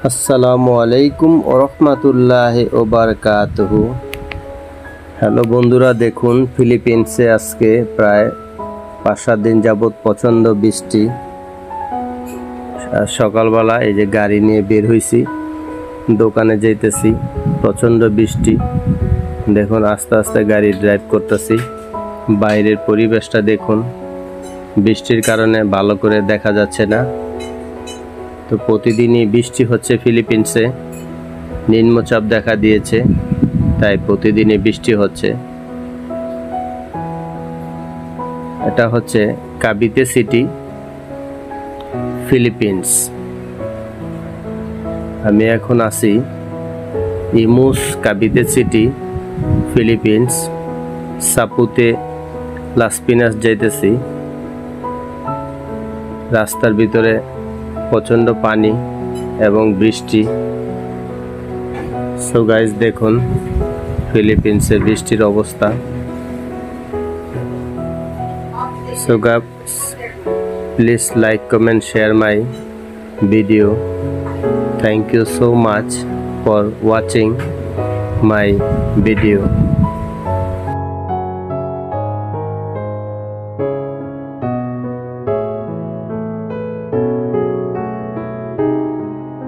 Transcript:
আসসালামু আলাইকুম ওরহমাতুল্লাহি ওবারকাতুহু। হ্যালো বন্ধুরা, দেখুন ফিলিপিন্সে আজকে প্রায় 5-7 দিন যাবৎ প্রচণ্ড বৃষ্টি। সকালবেলা এই যে গাড়ি নিয়ে বের হয়েছি, দোকানে যাইতেছি, প্রচণ্ড বৃষ্টি। দেখুন আস্তে আস্তে গাড়ি ড্রাইভ করতেছি। বাইরের পরিবেশটা দেখুন, বৃষ্টির কারণে ভালো করে দেখা যাচ্ছে না। তো প্রতিদিনই বৃষ্টি হচ্ছে ফিলিপিন্সে, নিম্নচাপ দেখা দিয়েছে, তাই প্রতিদিনই বৃষ্টি হচ্ছে। এটা হচ্ছে কাবিতে সিটি, ফিলিপিন্স। আমি এখন আছি ইমুস কাবিতে সিটি, ফিলিপিন্স। সাপুতে লাস পিনাস যাইতেছি। রাস্তার ভিতরে প্রচণ্ড পানি এবং বৃষ্টি। সো গাইস, দেখুন ফিলিপিন্সের বৃষ্টির অবস্থা। So guys, please like, comment, share my video. Thank you so much for watching my video.